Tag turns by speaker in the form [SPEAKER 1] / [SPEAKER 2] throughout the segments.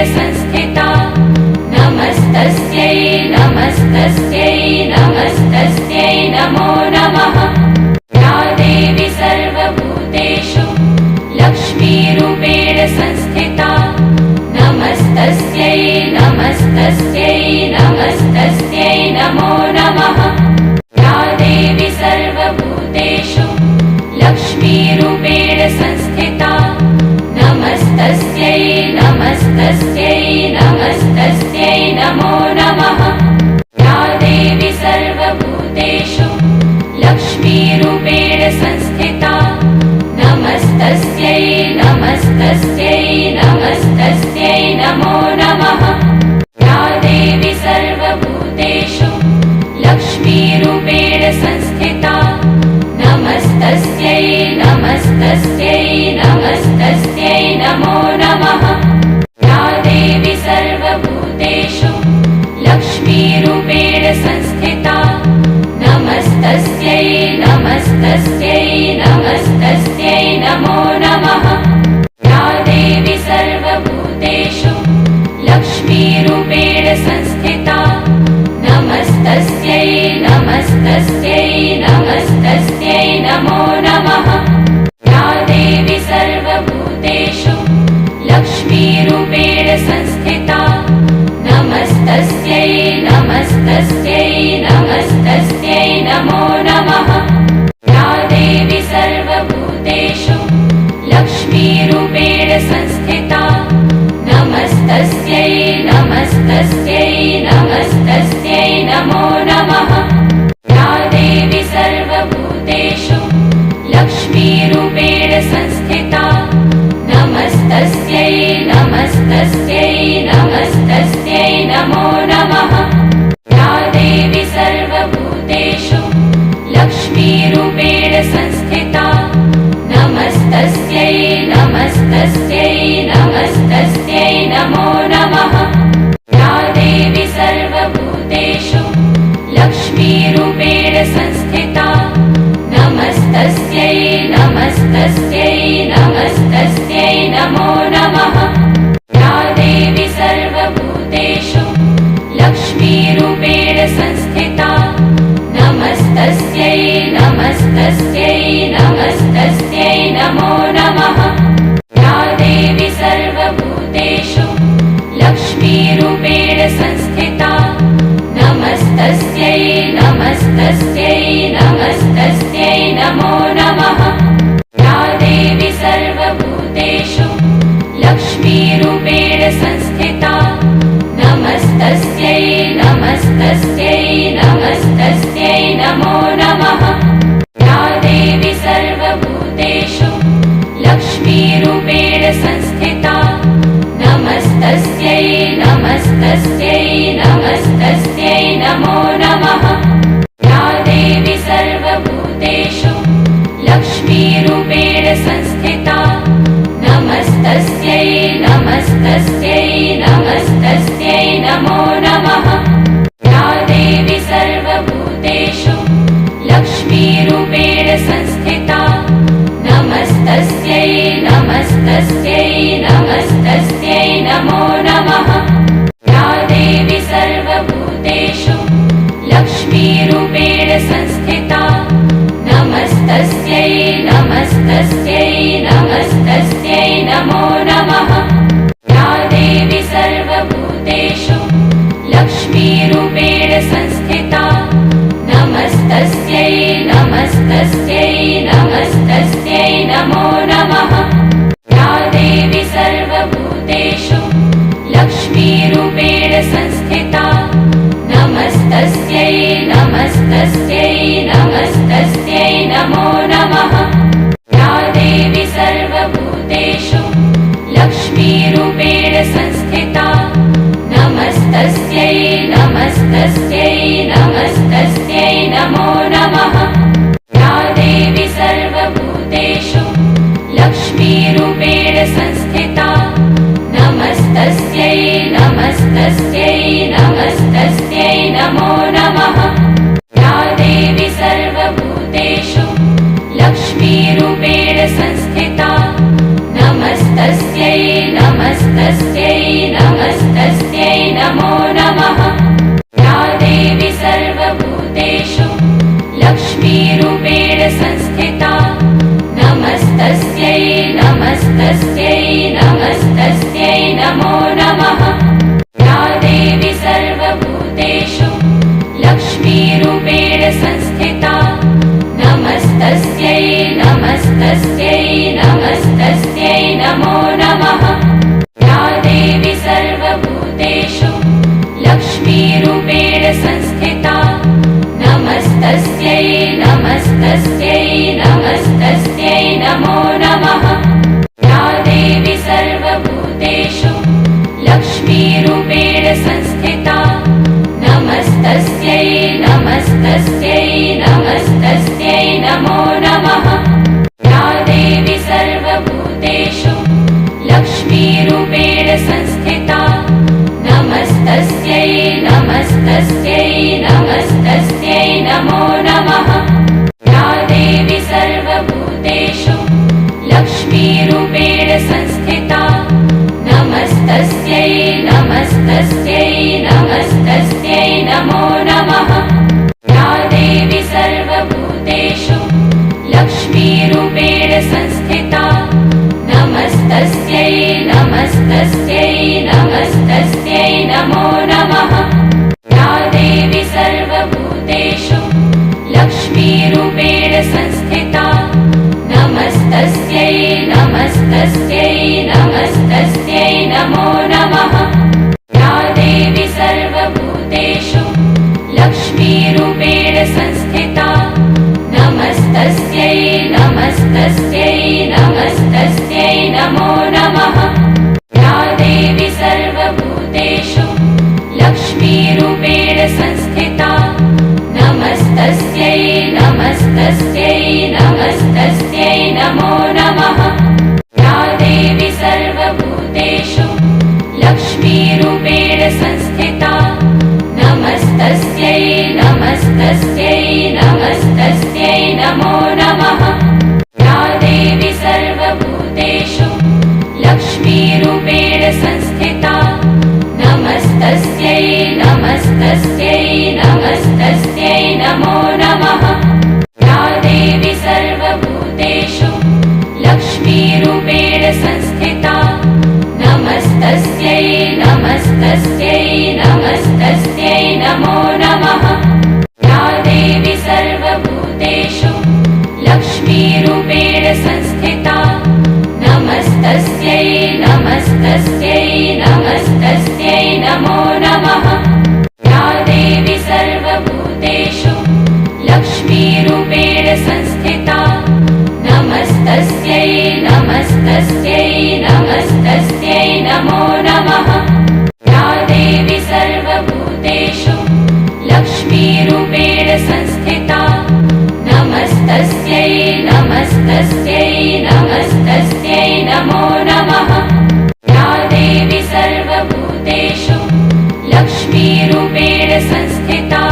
[SPEAKER 1] संस्थिता नमस्तस्यै नमस्तस्यै नमस्तस्यै नमो नमः। या देवी सर्वभूतेषु लक्ष्मीरूपेण संस्थिता नमस्तस्यै नमस्तस्यै नमस्तस्यै नमो नमः। या देवी सर्वभूतेषु लक्ष्मीरूपेण संस्थिता नमस्तस्यै नमस्तस्यै नमस्तस्यै नमो नमः। या देवी सर्वभूतेषु लक्ष्मीरूपेण संस्थिता नमस्तस्यै नमस्तस्यै नमस्तस्यै नमो नमः। या देवी सर्वभूतेषु लक्ष्मीरूपेण संस्थिता नमस्तस्यै नमस्तस्यै नमस्तस्यै नमो नमः। या देवी सर्वभूतेषु लक्ष्मीरूपेण संस्थिता नमस्तस्यै नमस्तस्यै नमस्तस्यै नमो नमः। या देवी सर्वभूतेषु लक्ष्मीरूपेण संस्थिता नमस्तस्यै नमस्तस्यै नमस्तस्यै नमो नमः। या देवी सर्वभूतेषु लक्ष्मीरूपेण संस्थिता नमस्तस्यै नमस्तस्यै नमस्तस्यै नमो नमः। या देवी सर्वभूतेषु लक्ष्मीरूपेण संस्थिता नमस्तस्यै नमस्तस्यै नमस्तस्यै नमो नमः। या देवी सर्वभूतेषु लक्ष्मीरूपेण संस्थिता नमस्तस्यै नमस्तस्यै नमस्तस्यै नमो नमः। या देवी सर्वभूतेषु लक्ष्मीरूपेण संस्थिता नमस्तस्यै नमस्तस्यै नमस्तस्यै नमो नमः। या देवी सर्वभूतेषु लक्ष्मीरूपेण संस्थिता नमस्तस्यै नमस्तस्यै नमस्तस्यै नमो नमः। या देवी सर्वभूतेषु लक्ष्मीरूपेण संस्थिता नमस्तस्यै नमस्तस्यै नमस्तस्यै नमो नमः। या देवी सर्वभूतेषु लक्ष्मीरूपेण संस्थिता नमस्तस्यै नमस्तस्यै नमस्तस्यै नमो नमः। या देवी सर्वभूतेषु लक्ष्मीरूपेण संस्थिता नमस्तस्यै नमस्तस्यै नमस्तस्यै नमो नमः। या देवी सर्वभूतेषु लक्ष्मीरूपेण संस्थिता नमस्तस्यै नमस्तस्यै नमस्तस्यै नमो नमः। या देवी सर्वभूतेषु लक्ष्मीरूपेण संस्थिता नमस्तस्यै नमस्तस्यै नमस्तस्यै नमो नमः। या देवी सर्वभूतेषु लक्ष्मीरूपेण संस्थिता नमस्तस्यै नमस्तस्यै नमस्तस्यै नमो नमः। या देवी सर्वभूतेषु लक्ष्मीरूपेण संस्थिता नमस्तस्यै नमस्तस्यै नमस्तस्यै नमो नमः। या देवी सर्वभूतेषु लक्ष्मीरूपेण संस्थिता नमस्तस्यै नमस्तस्यै नमस्तस्यै नमो नमः। या देवी सर्वभूतेषु लक्ष्मीरूपेण संस्थिता नमस्तस्यै नमस्तस्यै नमस्तस्यै नमो नमः। या देवी सर्वभूतेषु लक्ष्मीरूपेण संस्थिता नमस्तस्यै नमस्तस्यै नमस्तस्यै नमो नमः। या देवी सर्वभूतेषु लक्ष्मीरूपेण संस्थिता नमस्तस्यै नमस्तस्यै नमस्तस्यै नमो नमः। या देवी सर्वभूतेषु लक्ष्मीरूपेण संस्थिता नमस्तस्यै नमस्तस्यै नमस्तस्यै नमस्तस्यै नमो नमः। या देवी सर्वभूतेषु लक्ष्मीरूपेण संस्थिता नमस्तस्यै नमस्तस्यै नमस्तस्यै नमो नमः। या देवी सर्वभूतेषु लक्ष्मीरूपेण संस्थिता नमस्तस्यै नमस्तस्यै नमस्तस्यै नमो नमः। या देवी सर्वभूतेषु लक्ष्मीरूपेण संस्थिता नमस्तस्यै नमस्तस्यै नमस्तस्यै नमो नमः। या देवी सर्वभूतेषु लक्ष्मीरूपेण संस्थिता नमस्तस्यै नमस्तस्यै नमस्तस्यै नमो नमः। या देवी सर्वभूतेषु लक्ष्मीरूपेण संस्थिता नमस्तस्यै नमस्तस्यै नमस्तस्यै नमो नमः। या देवी सर्वभूतेषु लक्ष्मीरूपेण संस्थिता नमस्तस्यै नमस्तस्यै नमस्तस्यै नमो नमः। या देवी सर्वभूतेषु लक्ष्मीरूपेण संस्थिता नमस्तस्यै नमस्तस्यै नमस्तस्यै नमो नमः। या देवी सर्वभूतेषु लक्ष्मीरूपेण संस्थिता नमस्तस्यै नमस्तस्यै नमस्तस्यै नमो नमः। या देवी सर्वभूतेषु लक्ष्मीरूपेण संस्थिता नमस्तस्यै नमस्तस्यै नमस्तस्यै नमो नमः। या देवी सर्वभूतेषु लक्ष्मीरूपेण संस्थिता नमस्तस्यै नमस्तस्यै नमस्तस्यै नमो नमः। या देवी सर्वभूतेषु लक्ष्मीरूपेण संस्थिता नमस्तस्यै नमस्तस्यै नमस्तस्यै नमो नमः। या देवी सर्वभूतेषु लक्ष्मीरूपेण संस्थिता नमस्तस्यै नमस्तस्यै नमस्तस्यै नमो नमः। या देवी सर्वभूतेषु लक्ष्मीरूपेण संस्थिता नमस्तस्यै नमस्तस्यै नमस्तस्यै नमो नमः। या देवी सर्वभूतेषु लक्ष्मीरूपेण संस्थिता नमस्तस्यै नमस्तस्यै नमस्तस्यै नमो नमः। या देवी सर्वभूतेषु लक्ष्मीरूपेण संस्थिता नमस्तस्यै नमस्तस्यै नमस्तस्यै नमो नमः। या देवी सर्वभूतेषु लक्ष्मीरूपेण संस्थिता नमस्तस्यै नमस्तस्यै नमस्तस्यै नमो नमः। या देवी सर्वभूतेषु लक्ष्मीरूपेण संस्थिता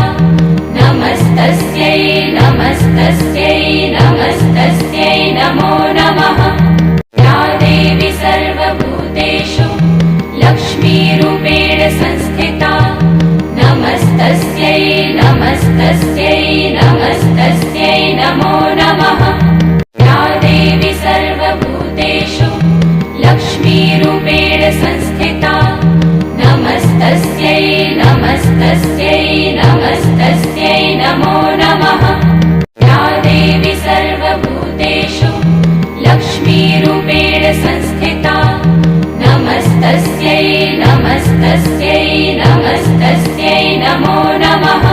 [SPEAKER 1] नमस्तस्यै नमस्तस्यै नमस्तस्यै नमो नमः। या देवी सर्वभूतेषु लक्ष्मीरूपेण संस्थिता नमस्तस्यै नमस्तस्यै नमस्तस्यै नमो नमः। या देवी सर्वभूतेषु लक्ष्मीरूपेण संस्थिता नमस्तस्यै नमस्तस्यै नमस्तस्यै नमो नमः। या देवी सर्वभूतेषु लक्ष्मीरूपेण संस्थिता नमस्तस्यै नमस्तस्यै नमस्तस्यै नमो नमः।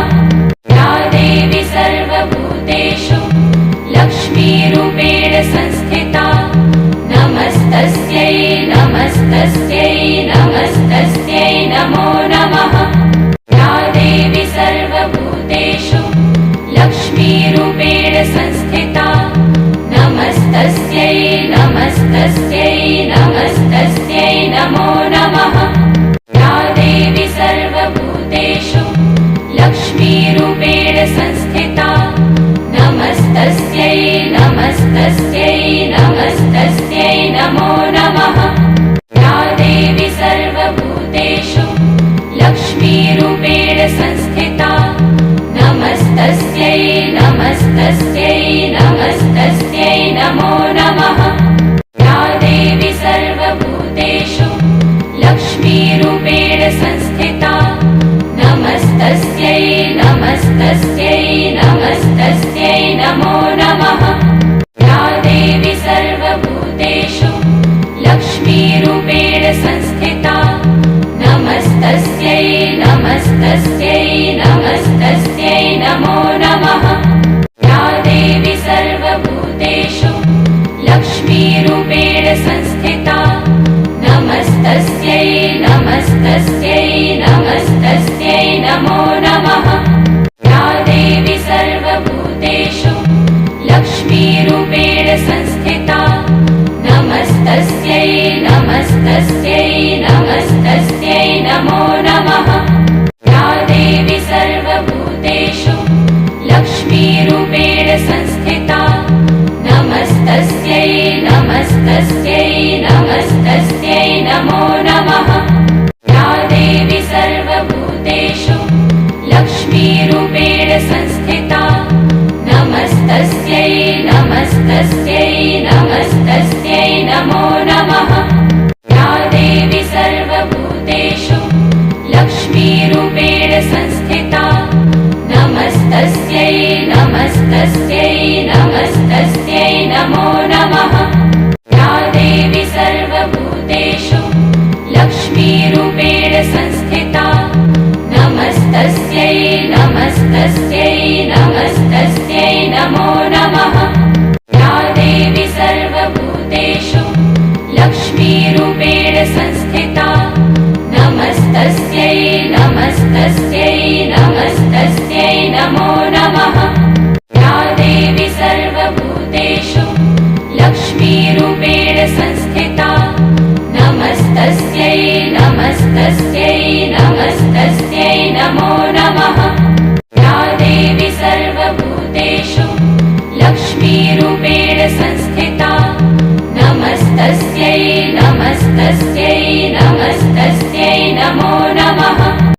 [SPEAKER 1] या देवी सर्वभूतेषु लक्ष्मीरूपेण संस्थिता नमस्तस्यै नमस्तस्यै नमस्तस्यै नमो नमः। या देवी सर्वभूतेषु लक्ष्मीरूपेण संस्थिता नमस्तस्यै नमस्तस्यै नमस्तस्यै नमो नमः। या देवी सर्वभूतेषु लक्ष्मीरूपेण संस्थिता नमस्तस्यै नमस्तस्यै नमस्तस्यै नमो नमः। नमस्तस्यै नमस्तस्यै नमो नमः। या देवी सर्वभूतेषु लक्ष्मीरूपेण संस्थिता नमस्तस्यै नमस्तस्यै नमस्तस्यै नमो नमः। या देवी सर्वभूतेषु लक्ष्मीरूपेण संस्थिता नमस्तस्यै नमस्तस्यै नमस्तस्यै नमो नमः। या देवी सर्वभूतेषु लक्ष्मीरूपेण संस्थिता नमस्तस्यै नमस्तस्यै नमस्तस्यै नमो नमः। या देवी सर्वभूतेषु लक्ष्मीरूपेण संस्थिता नमस्तस्यै नमस्तस्यै नमस्तस्यै नमो नमः। या देवी सर्वभूतेषु लक्ष्मीरूपेण संस्थिता नमस्तस्यै नमस्तस्यै नमस्तस्यै नमो नमः। या देवी सर्वभूतेषु लक्ष्मीरूपेण संस्थिता नमस्तस्यै नमस्तस्यै नमस्तस्यै नमो नमः। या देवी सर्वभूतेषु लक्ष्मीरूपेण संस्थिता नमस्तस्यै नमस्तस्यै नमस्तस्यै नमो नमः। या देवी सर्वभूतेषु लक्ष्मीरूपेण संस्थिता नमस्तस्यै नमस्तस्यै नमस्तस्यै नमो नमः। या देवी सर्वभूतेषु लक्ष्मीरूपेण संस्थिता नमस्तस्यै नमस्तस्यै नमस्तस्यै नमो नमः। या देवी सर्वभूतेषु लक्ष्मीरूपेण संस्थिता नमस्तस्यै नमस्तस्यै नमस्तस्यै नमो नमः। या देवी सर्वभूतेषु लक्ष्मीरूपेण संस्थिता नमस्तस्यै नमस्तस्यै नमस्तस्यै नमो नमः।